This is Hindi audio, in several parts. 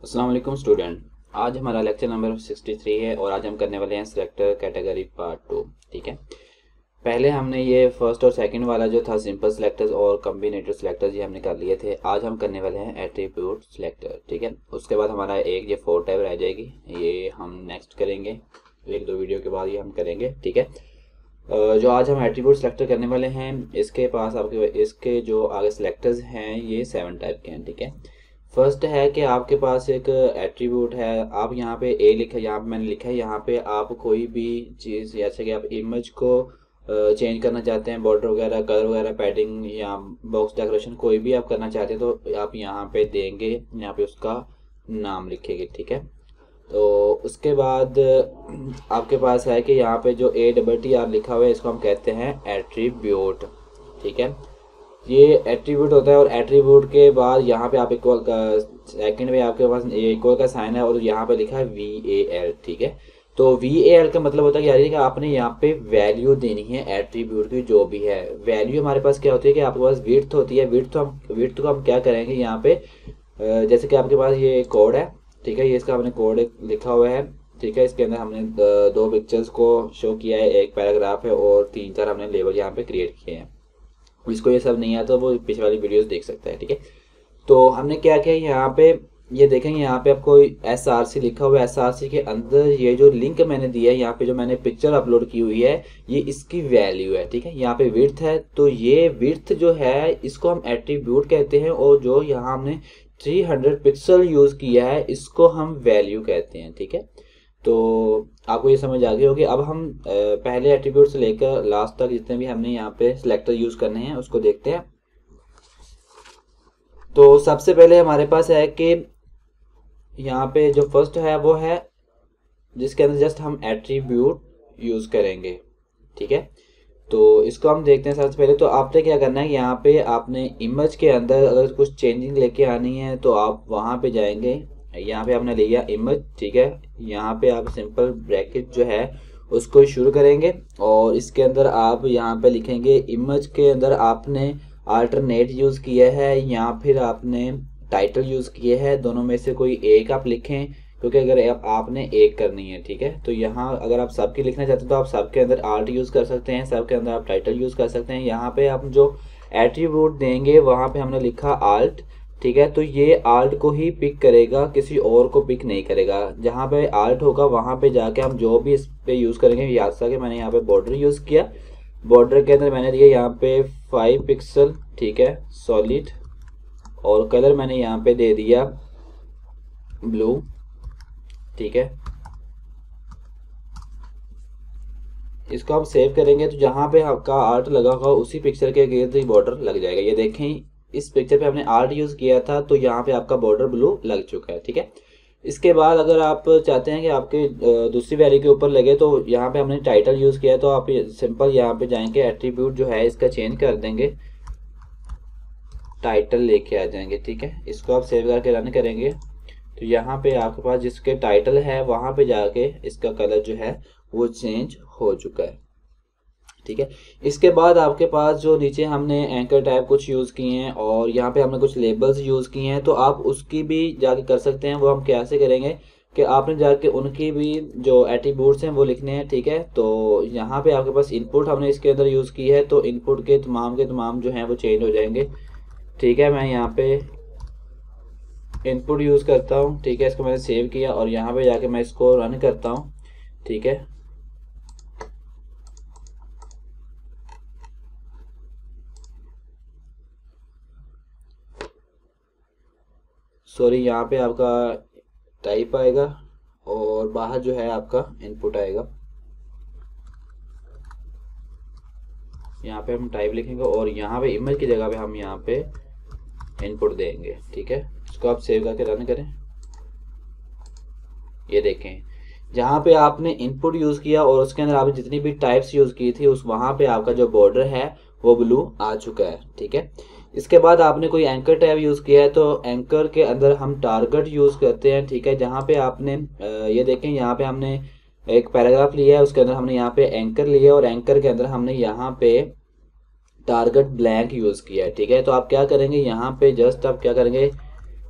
अस्सलाम वालेकुम स्टूडेंट। आज हमारा लेक्चर नंबर 63 है और आज हम करने वाले हैं सिलेक्टर कैटेगरी पार्ट 2। ठीक है, पहले हमने ये फर्स्ट और सेकंड वाला जो था सिंपल सिलेक्टर्स और कॉम्बिनेटर सिलेक्टर्स ये हमने कर लिए थे। आज हम करने वाले हैं एट्रीब्यूट सिलेक्टर। ठीक है, उसके बाद हमारा एक ये 4 टाइप रह जाएगी, ये हम नेक्स्ट करेंगे, एक दो वीडियो के बाद ये हम करेंगे। ठीक है, जो आज हम एट्रीब्यूट सिलेक्टर करने वाले हैं इसके पास आपके इसके जो आगे सिलेक्टर्स हैं ये 7 टाइप के हैं। ठीक है, फर्स्ट है कि आपके पास एक एट्रीब्यूट है, आप यहाँ पे ए लिखा, यहाँ पे मैंने लिखा है, यहाँ पे आप कोई भी चीज़ जैसे कि आप इमेज को चेंज करना चाहते हैं, बॉर्डर वगैरह, कलर वगैरह, पैडिंग या बॉक्स डेकोरेशन कोई भी आप करना चाहते हैं तो आप यहाँ पे देंगे, यहाँ पे उसका नाम लिखेंगे। ठीक है, तो उसके बाद आपके पास है कि यहाँ पे जो ATTR लिखा हुआ है इसको हम कहते हैं एट्रीब्यूट। ठीक है, ये एट्रीब्यूट होता है और एट्रीब्यूट के बाद यहाँ पे आप इक्वल का सेकंड में आपके पास इक्वल का साइन है और यहाँ पे लिखा है VAL। ठीक है, तो VAL का मतलब होता है कि आपने यहाँ पे वैल्यू देनी है एट्रीब्यूट की, जो भी है वैल्यू हमारे पास क्या होती है कि आपके पास विड्थ होती है। विड्थ को हम क्या करेंगे यहाँ पे, जैसे कि आपके पास ये कोड है, ठीक है, ये इसका हमने कोड लिखा हुआ है। ठीक है, इसके अंदर हमने दो पिक्चर्स को शो किया है, एक पैराग्राफ है और 3-4 हमने लेबल यहाँ पे क्रिएट किए हैं। इसको ये सब नहीं आता वो पिछले वाली वीडियोस देख सकता है। ठीक है, तो हमने क्या किया यहाँ पे, ये देखेंगे यहाँ पे आपको SRC लिखा हुआ है, SRC के अंदर ये जो लिंक मैंने दिया है, यहाँ पे जो मैंने पिक्चर अपलोड की हुई है ये इसकी वैल्यू है। ठीक है, यहाँ पे विड्थ है, तो ये विड्थ जो है इसको हम एट्रीब्यूट कहते हैं और जो यहाँ हमने 300 पिक्सल यूज किया है इसको हम वैल्यू कहते हैं। ठीक है, तो आपको ये समझ आ गई होगी। अब हम पहले एट्रीब्यूट से लेकर लास्ट तक जितने भी हमने यहाँ पे सिलेक्टर यूज करने हैं उसको देखते हैं। तो सबसे पहले हमारे पास है कि यहाँ पे जो फर्स्ट है वो है जिसके अंदर जस्ट हम एट्रीब्यूट यूज करेंगे। ठीक है, तो इसको हम देखते हैं। सबसे पहले तो आपने क्या करना है, यहाँ पे आपने इमेज के अंदर अगर कुछ चेंजिंग लेके आनी है तो आप वहाँ पे जाएंगे, यहाँ पे आपने लिया इमेज। ठीक है, यहाँ पे आप सिंपल ब्रैकेट जो है उसको शुरू करेंगे और इसके अंदर आप यहाँ पे लिखेंगे, इमेज के अंदर आपने अल्टरनेट यूज़ किया है या फिर आपने टाइटल यूज़ किए है, दोनों में से कोई एक आप लिखें, क्योंकि अगर आपने एक करनी है। ठीक है, तो यहाँ अगर आप सबकी लिखना चाहते हैं तो आप सबके अंदर आल्ट यूज़ कर सकते हैं, सबके अंदर आप टाइटल यूज़ कर सकते हैं। यहाँ पे आप जो एट्रीब्यूट देंगे वहाँ पे हमने लिखा आल्ट। ठीक है, तो ये आल्ट को ही पिक करेगा, किसी और को पिक नहीं करेगा। जहाँ पे आल्ट होगा वहाँ पे जाके हम जो भी इस पे यूज़ करेंगे, याद सा कि मैंने यहाँ पे बॉर्डर यूज़ किया, बॉर्डर के अंदर मैंने दिया यहाँ पे 5 पिक्सल। ठीक है, सॉलिड, और कलर मैंने यहाँ पे दे दिया ब्लू। ठीक है, इसको हम सेव करेंगे तो जहाँ पे आपका आर्ट लगा होगा उसी पिक्चर के गिर्द ही बॉर्डर लग जाएगा। ये देखें, इस पिक्चर पे हमने आर्ट यूज किया था तो यहाँ पे आपका बॉर्डर ब्लू लग चुका है। ठीक है, इसके बाद अगर आप चाहते हैं कि आपके दूसरी वैल्यू के ऊपर लगे तो यहाँ पे हमने टाइटल यूज किया, तो आप सिंपल यहाँ पे जाएंगे, एट्रीब्यूट जो है इसका चेंज कर देंगे, टाइटल लेके आ जाएंगे। ठीक है, इसको आप सेव करके रन करेंगे तो यहाँ पे आपके पास जिसके टाइटल है वहां पे जाके इसका कलर जो है वो चेंज हो चुका है। ठीक है, इसके बाद आपके पास जो नीचे हमने एंकर टाइप कुछ यूज किए हैं और यहाँ पे हमने कुछ लेबल्स यूज किए हैं, तो आप उसकी भी जाके कर सकते हैं। वो हम कैसे करेंगे कि आपने जाके उनकी भी जो एट्रीब्यूट्स हैं वो लिखने हैं। ठीक है, तो यहाँ पे आपके पास इनपुट हमने इसके अंदर यूज की है, तो इनपुट के तमाम जो हैं वो चेंज हो जाएंगे। ठीक है, मैं यहाँ पे इनपुट यूज़ करता हूँ। ठीक है, इसको मैंने सेव किया और यहाँ पे जाके मैं इसको रन करता हूँ। ठीक है, सॉरी, यहाँ पे आपका टाइप आएगा और बाहर जो है आपका इनपुट आएगा। यहाँ पे हम टाइप लिखेंगे और यहाँ पे इमेज की जगह पे हम यहाँ पे इनपुट देंगे। ठीक है, इसको आप सेव करके रन करें। ये देखें, जहाँ पे आपने इनपुट यूज किया और उसके अंदर आपने जितनी भी टाइप्स यूज की थी उस वहाँ पे आपका जो बॉर्डर है वो ब्लू आ चुका है। ठीक है, इसके बाद आपने कोई एंकर टैब यूज किया है तो एंकर के अंदर हम टारगेट यूज करते हैं। ठीक है, जहाँ पे आपने ये देखें, यहाँ पे हमने एक पैराग्राफ लिया है, उसके अंदर हमने यहाँ पे एंकर लिया और एंकर के अंदर हमने यहाँ पे टारगेट ब्लैंक यूज किया है। ठीक है, तो आप क्या करेंगे, यहाँ पे जस्ट आप क्या करेंगे,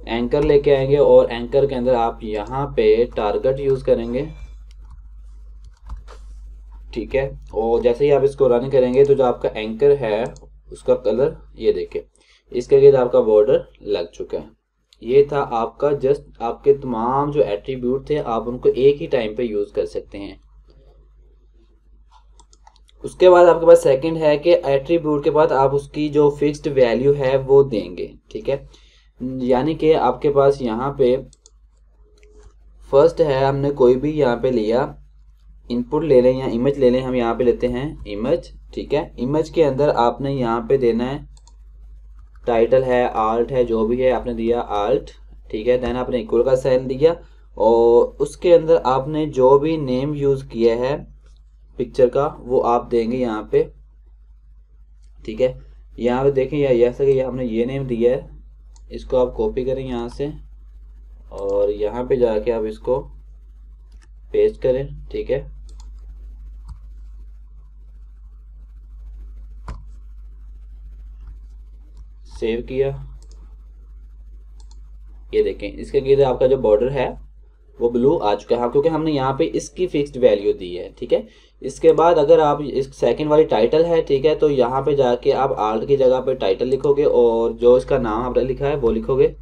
एंकर लेके आएंगे और एंकर के अंदर आप यहाँ पे टारगेट यूज़ करेंगे, ठीक है। और जैसे ही आप इसको रन करेंगे तो जो आपका एंकर है उसका कलर ये देखिए, इसके लिए आपका बॉर्डर लग चुका है। ये था आपका जस्ट आपके तमाम जो एट्रीब्यूट थे आप उनको एक ही टाइम पे यूज़ कर सकते हैं। उसके बाद आपके पास सेकंड है कि एट्रीब्यूट के बाद आप उसकी जो फिक्स्ड वैल्यू है वो देंगे, ठीक है। यानी कि आपके पास यहाँ पे फर्स्ट है, हमने कोई भी यहाँ पे लिया इनपुट ले लें या इमेज ले लें, हम यहाँ पे लेते हैं इमेज, ठीक है। इमेज के अंदर आपने यहाँ पे देना है टाइटल है, आल्ट है, जो भी है आपने दिया आल्ट, ठीक है। देन आपने इक्वल का साइन दिया और उसके अंदर आपने जो भी नेम यूज़ किया है पिक्चर का वो आप देंगे यहाँ पे, ठीक है। यहाँ पे देखें या जैसा कि हमने ये नेम दिया है, इसको आप कॉपी करें यहाँ से और यहाँ पे जाके आप इसको पेस्ट करें, ठीक है। सेव किया, ये देखें इसके गिर्द आपका जो बॉर्डर है वो ब्लू आ चुका है, क्योंकि हमने यहाँ पे इसकी फिक्स्ड वैल्यू दी है, ठीक है। इसके बाद अगर आप इस सेकंड वाली टाइटल है, ठीक है, तो यहाँ पे जाके आप आल्ट की जगह पे टाइटल लिखोगे और जो इसका नाम आपने लिखा है वो लिखोगे।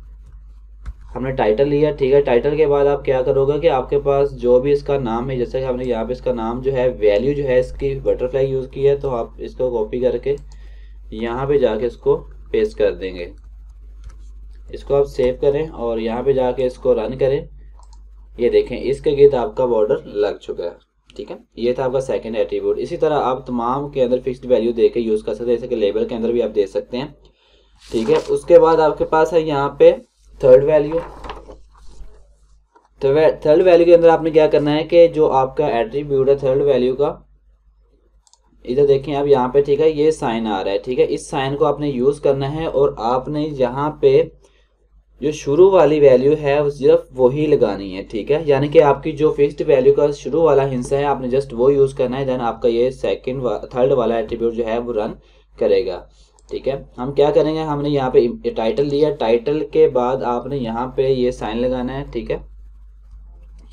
हमने टाइटल लिया, ठीक है। टाइटल के बाद आप क्या करोगे कि आपके पास जो भी इसका नाम है, जैसे कि हमने यहाँ पे इसका नाम जो है वैल्यू जो है इसकी बटरफ्लाई यूज़ की है, तो आप इसको कॉपी करके यहाँ पे जाके इसको पेस्ट कर देंगे। इसको आप सेव करें और यहाँ पे जाके इसको रन करें, ये देखें इसके गिर्द आपका बॉर्डर लग चुका है, ठीक है। ये था आपका सेकंड एट्रीब्यूट। इसी तरह आप तमाम के अंदर फिक्स्ड वैल्यू दे के यूज़ कर सकते हैं, जैसे कि लेबल के अंदर भी आप दे सकते हैं, ठीक है। उसके बाद आपके पास है यहाँ पे थर्ड वैल्यू। तो थर्ड वैल्यू के अंदर आपने क्या करना है कि जो आपका एट्रीब्यूट है थर्ड वैल्यू का, इधर देखें आप यहाँ पे, ठीक है, ये साइन आ रहा है, ठीक है। इस साइन को आपने यूज़ करना है और आपने यहाँ पे जो शुरू वाली वैल्यू है सिर्फ वही लगानी है, ठीक है। यानी कि आपकी जो फिक्स्ड वैल्यू का शुरू वाला हिस्सा है आपने जस्ट वो यूज़ करना है, देन आपका ये थर्ड वाला एट्रीब्यूट जो है वो रन करेगा, ठीक है। हम क्या करेंगे, हमने यहाँ पे टाइटल लिया, टाइटल के बाद आपने यहाँ पे ये साइन लगाना है, ठीक है।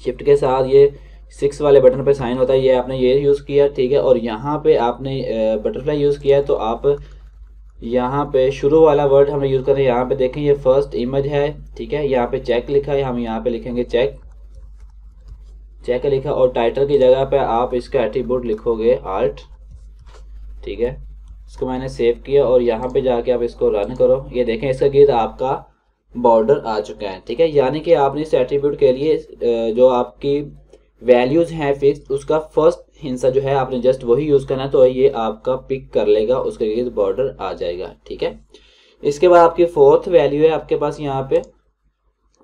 शिफ्ट के साथ ये 6 वाले बटन पे साइन होता है, ये आपने ये यूज़ किया, ठीक है। और यहाँ पे आपने बटरफ्लाई यूज़ किया, तो आप यहाँ पे शुरू वाला वर्ड हमें यूज़ करें। यहाँ पे देखें ये फर्स्ट इमेज है, ठीक है। यहाँ पे चेक लिखा है, हम यहाँ पे लिखेंगे चेक, चेक लिखा और टाइटल की जगह पे आप इसका एट्रीब्यूट लिखोगे आल्ट, ठीक है। इसको मैंने सेव किया और यहाँ पे जाके आप इसको रन करो, ये देखें इसका गिर्द आपका बॉर्डर आ चुका है, ठीक है। यानी कि आपने इस एट्रीब्यूट के लिए जो आपकी वैल्यूज हैं फिक्स, उसका फर्स्ट हिस्सा जो है आपने जस्ट वही यूज़ करना है, तो ये आपका पिक कर लेगा, उसके गिर्द बॉर्डर आ जाएगा, ठीक है। इसके बाद आपकी फोर्थ वैल्यू है आपके पास यहाँ पे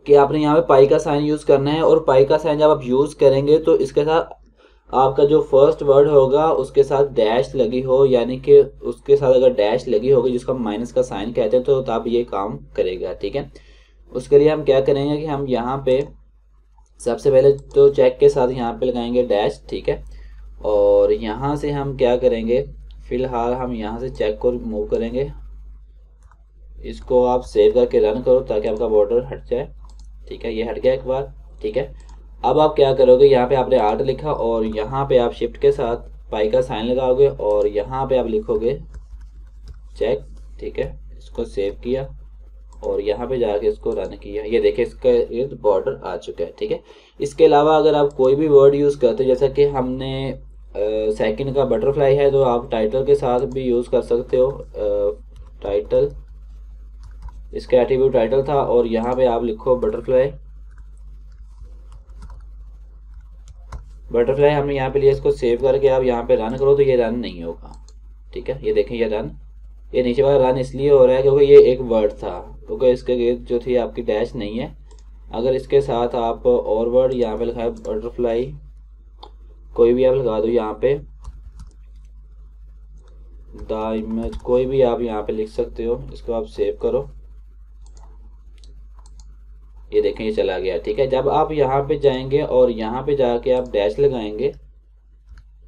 कि आपने यहाँ पे पाई का साइन यूज़ करना है और पाई का साइन जब आप यूज़ करेंगे तो इसके साथ आपका जो फर्स्ट वर्ड होगा उसके साथ डैश लगी हो, यानी कि उसके साथ अगर डैश लगी होगी जिसको हम माइनस का साइन कहते हैं, तो तब ये काम करेगा, ठीक है। उसके लिए हम क्या करेंगे कि हम यहाँ पे सबसे पहले तो चेक के साथ यहाँ पे लगाएंगे डैश, ठीक है। और यहाँ से हम क्या करेंगे, फिलहाल हम यहाँ से चेक को रिमूव करेंगे, इसको आप सेव करके रन करो ताकि आपका बॉर्डर हट जाए, ठीक है। ये हट गया एक बार, ठीक है। अब आप क्या करोगे, यहाँ पे आपने आर्ट लिखा और यहाँ पे आप शिफ्ट के साथ पाई का साइन लगाओगे और यहाँ पे आप लिखोगे चेक, ठीक है। इसको सेव किया और यहाँ पे जाके इसको रन किया, ये देखिए इसका बॉर्डर आ चुका है, ठीक है। इसके अलावा अगर आप कोई भी वर्ड यूज़ करते हो, जैसा कि हमने सेकंड का बटरफ्लाई है, तो आप टाइटल के साथ भी यूज़ कर सकते हो। टाइटल, इसका एट्रीब्यूट टाइटल था और यहाँ पे आप लिखो बटरफ्लाई, बटरफ्लाई हमने यहाँ पे लिया, इसको सेव करके आप यहाँ पे रन करो तो ये रन नहीं होगा, ठीक है। ये देखें ये रन, ये नीचे वाला रन इसलिए हो रहा है क्योंकि ये एक वर्ड था, क्योंकि इसके गिर्द जो थी आपकी डैश नहीं है। अगर इसके साथ आप और वर्ड यहाँ पे लिखा है बटरफ्लाई, कोई भी आप लगा दो यहाँ पे, द इमेज, कोई भी आप यहाँ पे लिख सकते हो, इसको आप सेव करो, ये देखें ये चला गया, ठीक है। जब आप यहाँ पे जाएंगे और यहाँ पे जाके आप डैश लगाएंगे,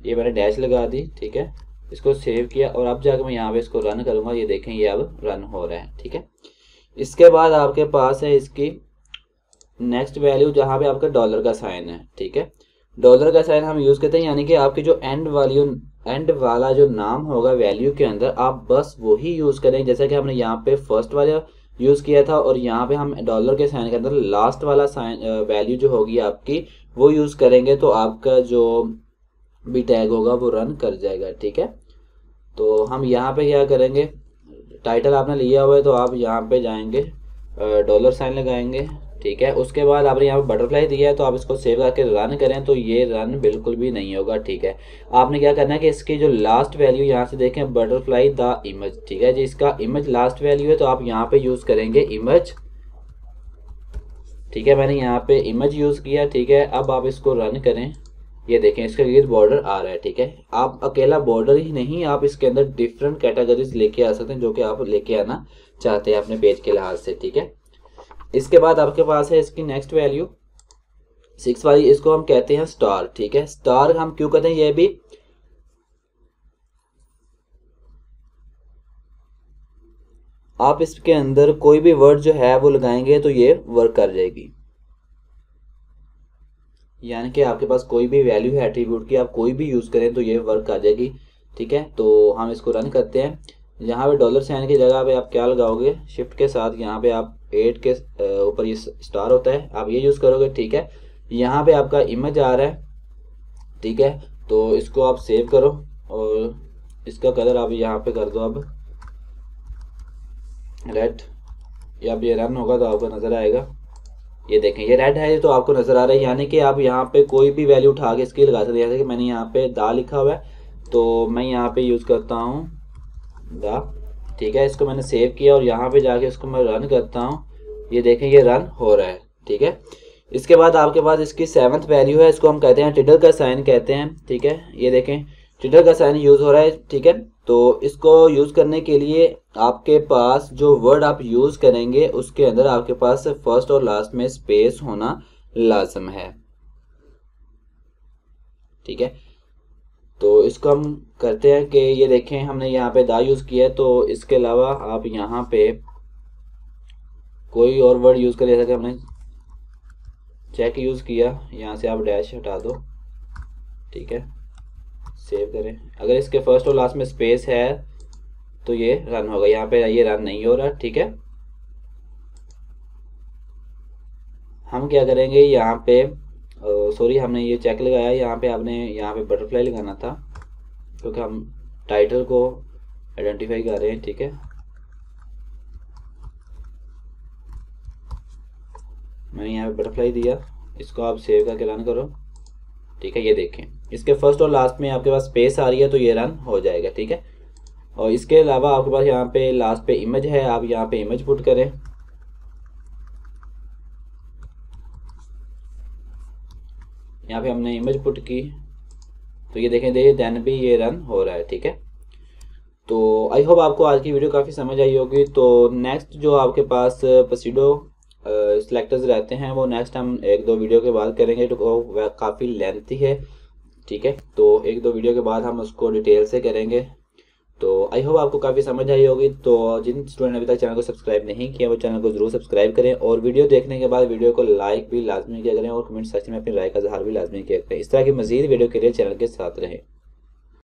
ये मैंने डैश लगा दी, ठीक है। इसको सेव किया और अब जाके मैं यहाँ पे इसको रन करूँगा, ये देखें ये अब रन हो रहा है, ठीक है। इसके बाद आपके पास है इसकी नेक्स्ट वैल्यू जहाँ पे आपका डॉलर का साइन है, ठीक है। डॉलर का साइन हम यूज़ करते हैं, यानी कि आपकी जो एंड वाला जो नाम होगा वैल्यू के अंदर आप बस वही यूज़ करें, जैसा कि हमने यहाँ पे फर्स्ट वाला यूज़ किया था, और यहाँ पे हम डॉलर के साइन के अंदर लास्ट वाला साइन वैल्यू जो होगी आपकी वो यूज़ करेंगे, तो आपका जो भी टैग होगा वो रन कर जाएगा, ठीक है। तो हम यहाँ पे क्या करेंगे, टाइटल आपने लिया हुआ है तो आप यहाँ पे जाएंगे, डॉलर साइन लगाएंगे, ठीक है। उसके बाद आपने यहाँ पे बटरफ्लाई दिया है तो आप इसको सेव करके रन करें तो ये रन बिल्कुल भी नहीं होगा, ठीक है। आपने क्या करना है कि इसकी जो लास्ट वैल्यू यहाँ से देखें, बटरफ्लाई द इमेज, ठीक है जी, इसका इमेज लास्ट वैल्यू है तो आप यहाँ पे यूज़ करेंगे इमेज, ठीक है। मैंने यहाँ पे इमेज यूज़ किया, ठीक है। अब आप इसको रन करें, ये देखें इसका ये बॉर्डर आ रहा है, ठीक है। आप अकेला बॉर्डर ही नहीं, आप इसके अंदर डिफरेंट कैटेगरीज लेके आ सकते हैं जो कि आप लेके आना चाहते हैं अपने पेज के लिहाज से, ठीक है। इसके बाद आपके पास है इसकी नेक्स्ट वैल्यू 6 वाली, इसको हम कहते हैं स्टार, ठीक है। स्टार हम क्यों कहते हैं, ये भी आप इसके अंदर कोई भी वर्ड जो है वो लगाएंगे तो ये वर्क कर जाएगी, यानी कि आपके पास कोई भी वैल्यू है एट्रीब्यूट की, आप कोई भी यूज़ करें तो ये वर्क आ जाएगी, ठीक है। तो हम इसको रन करते हैं। यहाँ पे डॉलर साइन की जगह पे आप क्या लगाओगे, शिफ्ट के साथ यहाँ पे आप 8 के ऊपर ये स्टार होता है, आप ये यूज़ करोगे, ठीक है। यहाँ पे आपका इमेज आ रहा है, ठीक है। तो इसको आप सेव करो और इसका कलर आप यहाँ पे कर दो अब रेड, या अब ये रन होगा तो आपको नज़र आएगा, ये देखें ये रेड है तो आपको नज़र आ रहा है, यानी कि आप यहाँ पे कोई भी वैल्यू उठा के इसकी लगा सकते हैं। जैसे कि मैंने यहाँ पे दा लिखा हुआ है तो मैं यहाँ पे यूज़ करता हूँ दा, ठीक है। इसको मैंने सेव किया और यहाँ पे जाके इसको मैं रन करता हूँ, ये देखें ये रन हो रहा है, ठीक है। इसके बाद आपके पास इसकी 7th वैल्यू है, इसको हम कहते हैं टिडल का साइन कहते हैं, ठीक है। ये देखें टिडल का साइन यूज़ हो रहा है, ठीक है। तो इसको यूज़ करने के लिए आपके पास जो वर्ड आप यूज़ करेंगे उसके अंदर आपके पास फर्स्ट और लास्ट में स्पेस होना लाजम है, ठीक है। तो इसको हम करते हैं कि ये देखें हमने यहाँ पे दा यूज़ किया है, तो इसके अलावा आप यहाँ पे कोई और वर्ड यूज़ करें, जैसा कि हमने चेक यूज़ किया, यहाँ से आप डैश हटा दो, ठीक है, सेव करें। अगर इसके फर्स्ट और लास्ट में स्पेस है तो ये रन होगा, यहाँ पे ये रन नहीं हो रहा, ठीक है। हम क्या करेंगे यहाँ पे सॉरी हमने ये चेक लगाया, यहाँ पे आपने यहाँ पे बटरफ्लाई लगाना था क्योंकि हम टाइटल को आइडेंटिफाई कर रहे हैं, ठीक है। मैंने यहाँ पे बटरफ्लाई दिया, इसको आप सेव करके रन करो, ठीक है। ये देखें इसके फर्स्ट और लास्ट में आपके पास स्पेस आ रही है तो ये रन हो जाएगा, ठीक है। और इसके अलावा आपके पास यहाँ पे लास्ट पे इमेज है, आप यहाँ पे इमेज पुट करें, यहाँ पे हमने इमेज पुट की तो ये देखें देन भी ये रन हो रहा है, ठीक है। तो आई होप आपको आज की वीडियो काफ़ी समझ आई होगी। तो नेक्स्ट जो आपके पास पसीडो सिलेक्टर्स रहते हैं वो नेक्स्ट हम 1-2 वीडियो के बाद करेंगे, तो काफ़ी लेंथी है, ठीक है। तो 1-2 वीडियो के बाद हम उसको डिटेल से करेंगे। तो आई होप आपको काफ़ी समझ आई होगी। तो जिन स्टूडेंट ने अभी तक चैनल को सब्सक्राइब नहीं किया वो चैनल को जरूर सब्सक्राइब करें, और वीडियो देखने के बाद वीडियो को लाइक भी लाजमी किया करें और कमेंट सेक्शन में अपनी राय का इजहार भी लाजमी किया करें। इस तरह की मजीद वीडियो के लिए चैनल के साथ रहें।